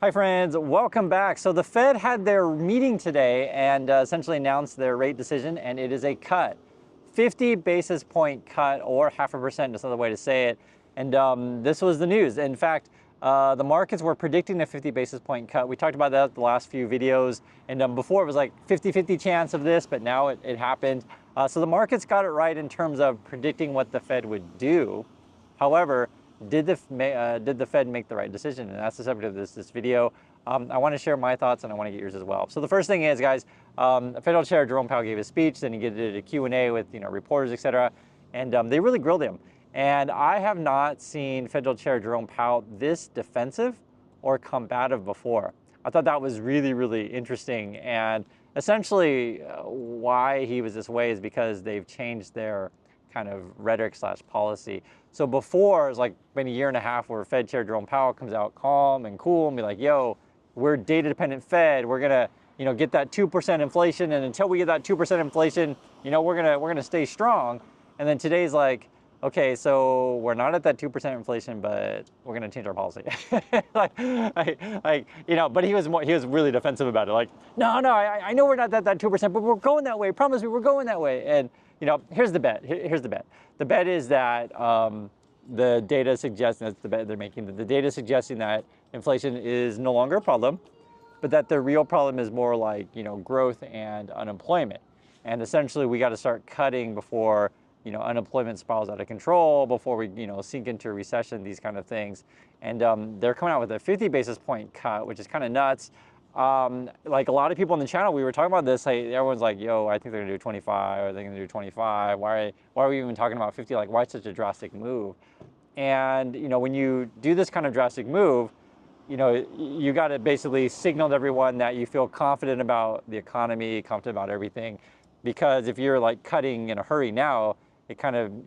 Hi friends, welcome back. So the Fed had their meeting today and essentially announced their rate decision, and it is a cut. 50 basis point cut, or 0.5%, is another way to say it. And this was the news. In fact, the markets were predicting a 50 basis point cut. We talked about that the last few videos, and before it was like 50-50 chance of this, but now it happened. So the markets got it right in terms of predicting what the Fed would do. However, did the Fed make the right decision? And that's the subject of this video. I want to share my thoughts, and I want to get yours as well. So the first thing is, guys, Federal Chair Jerome Powell gave a speech, then he did a Q&A with reporters, etc., and they really grilled him. And I have not seen Federal Chair Jerome Powell this defensive or combative before. I thought that was really, really interesting. And essentially, why he was this way is because they've changed their kind of rhetoric / policy. So before, it was like been a year and a half where Fed Chair Jerome Powell comes out calm and cool and be like, yo, we're data dependent Fed. We're gonna, get that 2% inflation. And until we get that 2% inflation, we're gonna stay strong. And then today's like, okay, so we're not at that 2% inflation, but we're gonna change our policy. But he was really defensive about it. Like, no, I know we're not at that 2%, but we're going that way. Promise me, we're going that way. And here's the bet. Here's the bet. The bet is that the data suggesting, that's the bet they're making, that the data suggesting that inflation is no longer a problem, but that the real problem is more like, growth and unemployment. And essentially, we got to start cutting before, unemployment spirals out of control, before we, sink into a recession, these kind of things. And they're coming out with a 50 basis point cut, which is kind of nuts. Like a lot of people on the channel, we were talking about this, everyone's like, yo, I think they're gonna do 25, or they're gonna do 25. Why are we even talking about 50? Like, why such a drastic move? And, when you do this kind of drastic move, you got to basically signal to everyone that you feel confident about the economy, confident about everything. Because if you're like cutting in a hurry now, it kind of,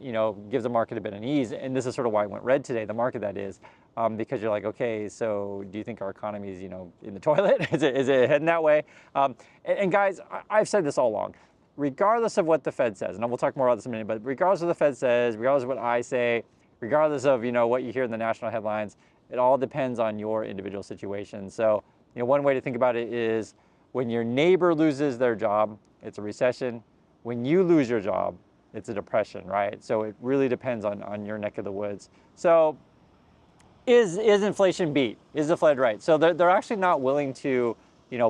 gives the market a bit of unease. And this is sort of why it went red today, the market that is. Because you're like, okay, so do you think our economy is, in the toilet? is it heading that way? And guys, I've said this all along. Regardless of what the Fed says, and we'll talk more about this in a minute, but regardless of what the Fed says, regardless of what I say, regardless of what you hear in the national headlines, it all depends on your individual situation. So, one way to think about it is when your neighbor loses their job, it's a recession. When you lose your job, it's a depression, right? So it really depends on your neck of the woods. So is inflation beat? Is the Fed right? So they're actually not willing to,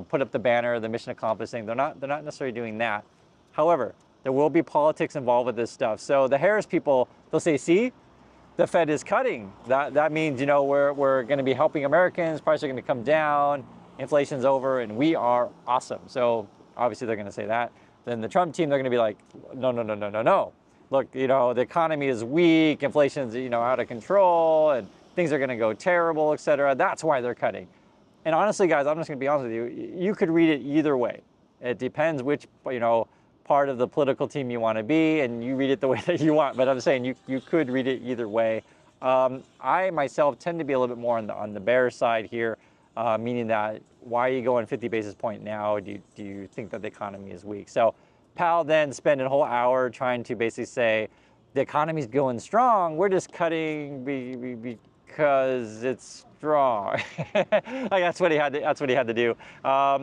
put up the banner, the mission accomplished thing. They're not necessarily doing that. However, there will be politics involved with this stuff. So the Harris people, they'll say, see, the Fed is cutting. That means, we're going to be helping Americans. Prices are going to come down. Inflation's over, and we are awesome. So obviously they're going to say that. Then the Trump team, they're going to be like, no. Look, the economy is weak. Inflation's, out of control, and things are going to go terrible, et cetera. That's why they're cutting. And honestly, guys, I'm just going to be honest with you. You could read it either way. It depends which, part of the political team you want to be, and you read it the way that you want. But I'm saying you could read it either way. I myself tend to be a little bit more on the bear side here, meaning that why are you going 50 basis point now? Do you think that the economy is weak? So Powell then spent a whole hour trying to basically say the economy's going strong. We're just cutting because it's strong. Like that's what he had to do.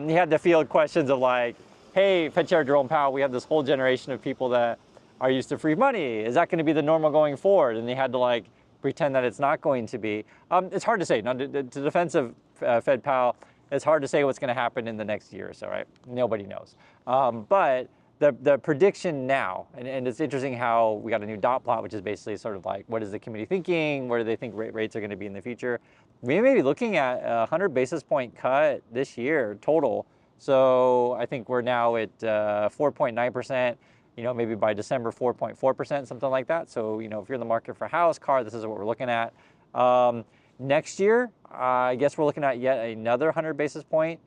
He had to field questions of like, hey, Fed Chair Jerome Powell, we have this whole generation of people that are used to free money. Is that going to be the normal going forward? And they had to like pretend that it's not going to be. It's hard to say. Now, to defense of Fed Powell, it's hard to say what's going to happen in the next year or so, right? Nobody knows. But the prediction now, and it's interesting how we got a new dot plot, which is basically sort of like, what is the committee thinking? Where do they think rates are going to be in the future? We may be looking at a 100 basis point cut this year total. So I think we're now at 4.9%, maybe by December, 4.4%, something like that. So, if you're in the market for a house, car, this is what we're looking at. Next year, I guess we're looking at yet another 100 basis point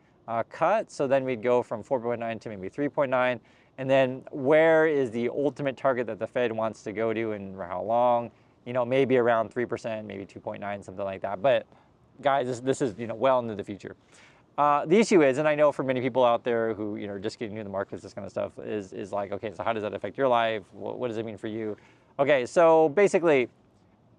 cut. So then we'd go from 4.9 to maybe 3.9. And then where is the ultimate target that the Fed wants to go to and for how long? Maybe around 3%, maybe 2.9, something like that. But guys, this is, well into the future. The issue is, and I know for many people out there who are just getting into the markets, this kind of stuff is like, okay, so how does that affect your life? What does it mean for you? Okay, so basically,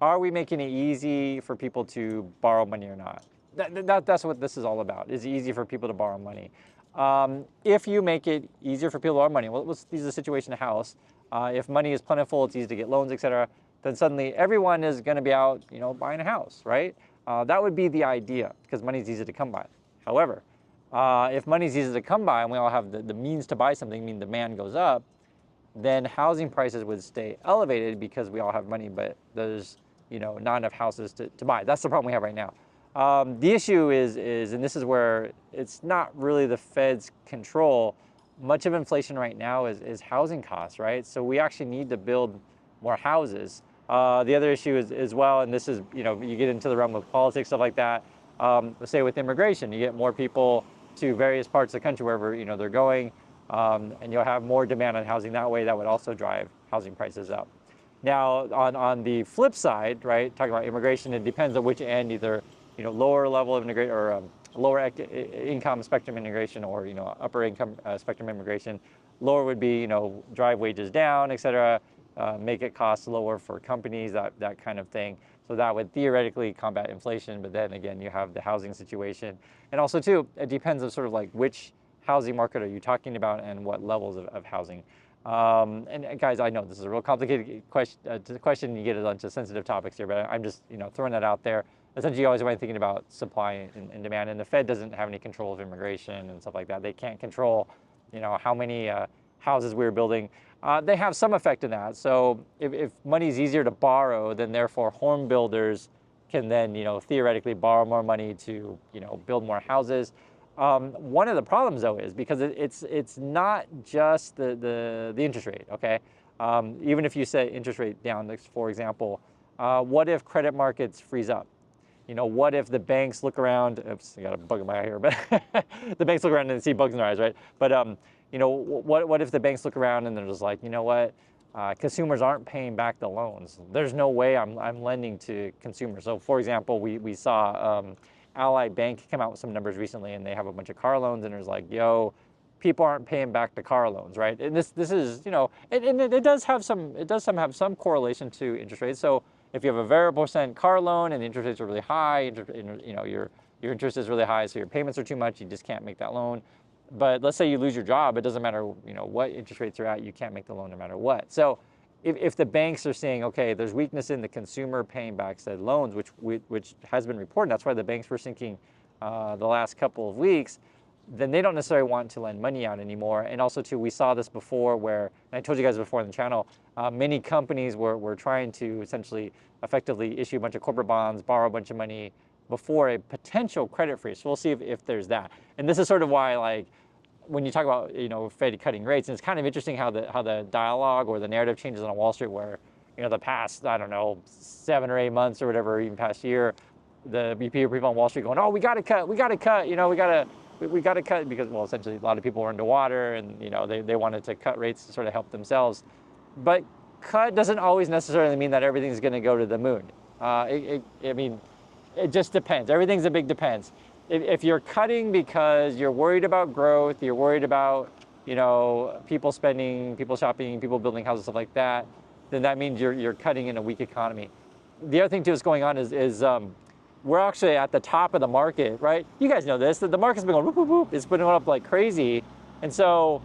are we making it easy for people to borrow money or not? That's what this is all about. Is easy for people to borrow money. If you make it easier for people to borrow money, well, let's use the situation of house. If money is plentiful, it's easy to get loans, etc. Then suddenly everyone is going to be out, buying a house, right? That would be the idea because money is easy to come by. However, if money is easy to come by and we all have the means to buy something, meaning demand goes up, then housing prices would stay elevated because we all have money, but there's not enough houses to buy. That's the problem we have right now. The issue is, and this is where it's not really the Fed's control. Much of inflation right now is housing costs, right? So we actually need to build more houses. The other issue is as well, and this is, you get into the realm of politics, stuff like that. Let's say with immigration, you get more people to various parts of the country, wherever they're going, and you'll have more demand on housing that way. That would also drive housing prices up. Now, on the flip side, right, talking about immigration, it depends on which end, either lower level of immigration or lower income spectrum immigration, or upper income spectrum immigration. Lower would be drive wages down, etc. Make it cost lower for companies, that kind of thing. So that would theoretically combat inflation, but then again, you have the housing situation. And also too, it depends on sort of like which housing market are you talking about and what levels of housing. And guys, I know this is a real complicated question. You get a bunch of sensitive topics here, but I'm just throwing that out there. Essentially, you always want to be thinking about supply and demand, and the Fed doesn't have any control of immigration and stuff like that. They can't control, how many houses we're building. They have some effect in that. So if money is easier to borrow, then therefore home builders can then, theoretically borrow more money to, build more houses. One of the problems though is because it's not just the interest rate, okay? Even if you set interest rate down, for example, what if credit markets freeze up? What if the banks look around? Oops, I got a bug in my eye here, but the banks look around and see bugs in their eyes, right? But what if the banks look around and they're just like, what? Consumers aren't paying back the loans. There's no way I'm lending to consumers. So, for example, we saw Ally Bank come out with some numbers recently, and they have a bunch of car loans, and there's like, people aren't paying back the car loans, right? And this is, it does have some correlation to interest rates. So if you have a variable percent car loan and the interest rates are really high, your interest is really high, so your payments are too much, you just can't make that loan. But let's say you lose your job, it doesn't matter, what interest rates are at, you can't make the loan no matter what. So if the banks are saying, okay, there's weakness in the consumer paying back said loans, which has been reported, that's why the banks were sinking the last couple of weeks, then they don't necessarily want to lend money out anymore. And also too, we saw this before where, and I told you guys before on the channel, many companies were trying to essentially effectively issue a bunch of corporate bonds, borrow a bunch of money before a potential credit freeze. So we'll see if there's that. And this is sort of why, like, when you talk about Fed cutting rates, and it's kind of interesting how the dialogue or the narrative changes on Wall Street, where the past, I don't know, 7 or 8 months or whatever, even past year, the people on Wall Street going, oh, we got to cut, we got to cut, because, well, essentially a lot of people were underwater, and they wanted to cut rates to sort of help themselves. But cut doesn't always necessarily mean that everything's going to go to the moon. I mean, it just depends. Everything's a big depends. If you're cutting because you're worried about growth, you're worried about, people spending, people shopping, people building houses, stuff like that, then that means you're cutting in a weak economy. The other thing too that's going on is we're actually at the top of the market, right? You guys know this, that the market's been going whoop, whoop, whoop. It's been going up like crazy. And so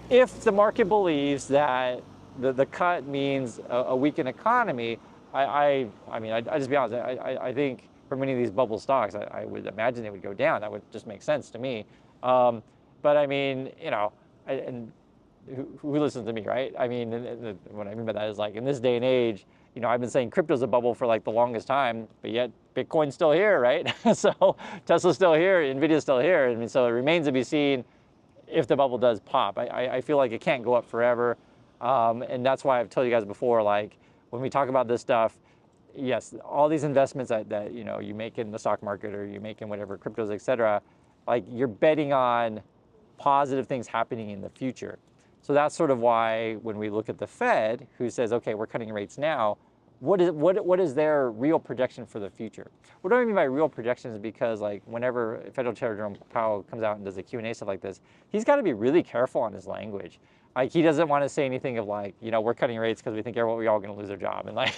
if the market believes that the cut means a weakened economy, I mean, I just be honest, I think for many of these bubble stocks, I would imagine they would go down. That would just make sense to me. But I mean, and who listens to me, right? I mean, what I mean by that is, like, in this day and age, I've been saying crypto's a bubble for like the longest time, but yet Bitcoin's still here, right? So Tesla's still here, Nvidia's still here. I mean, so it remains to be seen if the bubble does pop. I feel like it can't go up forever. And that's why I've told you guys before, like, when we talk about this stuff, yes, all these investments that you make in the stock market or you make in whatever cryptos, etc., like, you're betting on positive things happening in the future. So that's sort of why when we look at the Fed, who says, okay, we're cutting rates now, what is their real projection for the future? What do I mean by real projections? Because, like, whenever Federal Chair Jerome Powell comes out and does a Q&A, stuff like this, he's got to be really careful on his language. Like, he doesn't want to say anything of like, we're cutting rates because we think we're all going to lose their job. And like,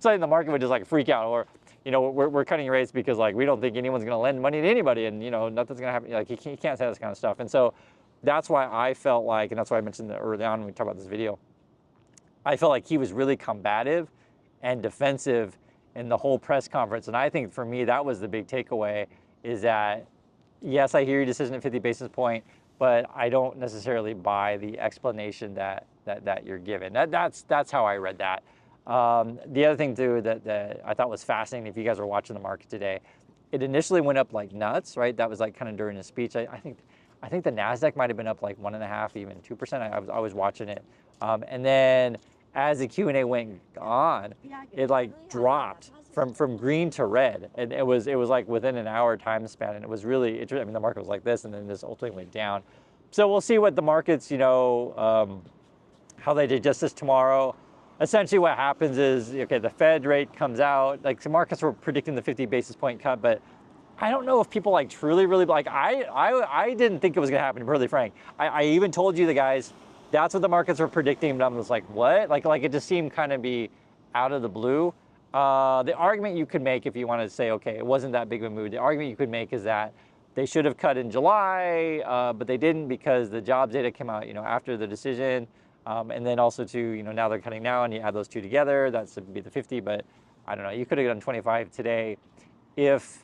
so the market would just like freak out. Or you know, we're cutting rates because like we don't think anyone's going to lend money to anybody, and you know, nothing's going to happen. Like you can't say this kind of stuff. And so that's why I felt like, and that's why I mentioned that early on when we talked about this video, I felt like he was really combative and defensive in the whole press conference. And I think for me, that was the big takeaway, is that yes, I hear your decision at 50 basis point, but I don't necessarily buy the explanation that you're given. That's how I read that. The other thing too that I thought was fascinating, if you guys were watching the market today, it initially went up like nuts, right? That was like kind of during his speech. I think the NASDAQ might have been up like 1.5%, even 2%. I was watching it. And then as the Q&A went on, it like dropped from green to red. And it was like within an hour time span. And it was really interesting. I mean, the market was like this, and then this ultimately went down. So we'll see what the markets, you know, how they digest this tomorrow. Essentially what happens is, okay, the Fed rate comes out, like the markets were predicting the 50 basis point cut, but I don't know if people like truly, really, like I didn't think it was gonna happen, to be really frank. I even told you the guys, that's what the markets were predicting, but I was like, what? Like it just seemed kind of be out of the blue. The argument you could make if you want to say, okay, it wasn't that big of a move, the argument you could make is that they should have cut in July, but they didn't because the jobs data came out, you know, after the decision. And then also too, you know, now they're cutting now, and you add those two together, that's would be the 50, but I don't know, you could have done 25 today if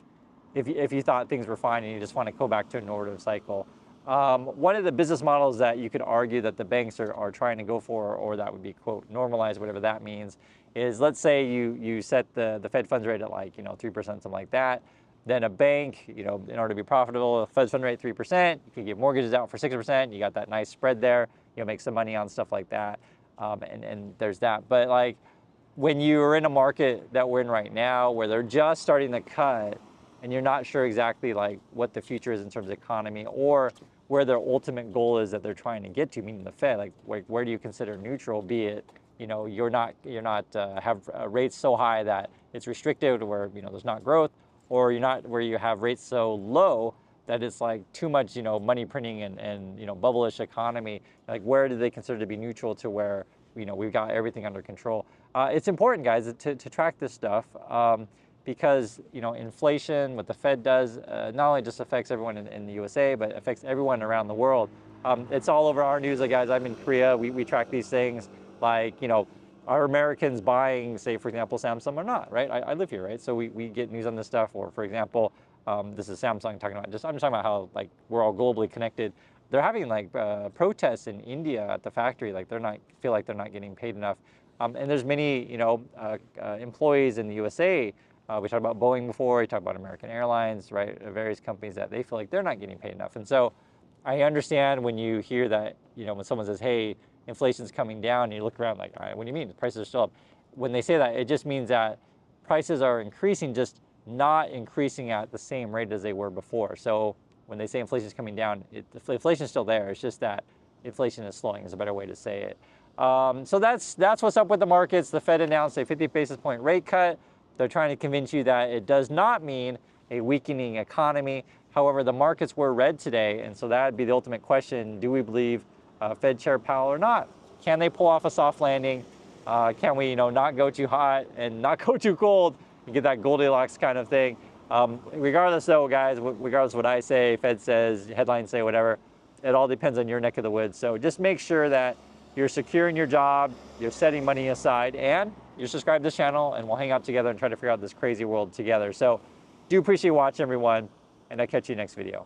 you thought things were fine and you just want to go back to a normative cycle. One of the business models that you could argue that the banks are trying to go for, or that would be, quote, normalized, whatever that means, is let's say you set the Fed funds rate at like, you know, 3%, something like that. Then a bank, you know, in order to be profitable, Fed fund rate 3%, you can give mortgages out for 6%, you got that nice spread there, you'll make some money on stuff like that, and there's that. But like when you're in a market that we're in right now, where they're just starting to cut, and you're not sure exactly like what the future is in terms of economy, or where their ultimate goal is that they're trying to get to, meaning the Fed, like where do you consider neutral, be it, you know, you're not have rates so high that it's restricted, where, you know, there's not growth, or you're not where you have rates so low that it's like too much, you know, money printing and you know, bubble-ish economy. Like where do they consider to be neutral to where, you know, we've got everything under control? It's important, guys, to track this stuff, because, you know, inflation, what the Fed does, not only just affects everyone in the USA, but affects everyone around the world. It's all over our news, guys. I'm in Korea, we track these things, like, you know, are Americans buying, say, for example, Samsung or not, right? I live here, right? So we get news on this stuff. Or, for example, this is Samsung talking about, I'm just talking about how like we're all globally connected. They're having like protests in India at the factory, like feel like they're not getting paid enough. And there's many, you know, employees in the USA. We talked about Boeing before, we talked about American Airlines, right? Various companies that they feel like they're not getting paid enough. And so I understand when you hear that, you know, when someone says, hey, inflation's coming down, and you look around like, all right, what do you mean? The prices are still up. When they say that, it just means that prices are increasing, just not increasing at the same rate as they were before. So when they say inflation is coming down, inflation is still there. It's just that inflation is slowing, is a better way to say it. So that's what's up with the markets. The Fed announced a 50 basis point rate cut. They're trying to convince you that it does not mean a weakening economy. However, the markets were red today, and so that would be the ultimate question. Do we believe Fed Chair Powell or not? Can they pull off a soft landing? Can we, you know, not go too hot and not go too cold and get that Goldilocks kind of thing? Regardless though, guys, regardless of what I say, Fed says, headlines say, whatever, it all depends on your neck of the woods. So just make sure that you're securing your job, you're setting money aside, and you're subscribed to this channel, and we'll hang out together and try to figure out this crazy world together. So do appreciate watching, everyone, and I'll catch you next video.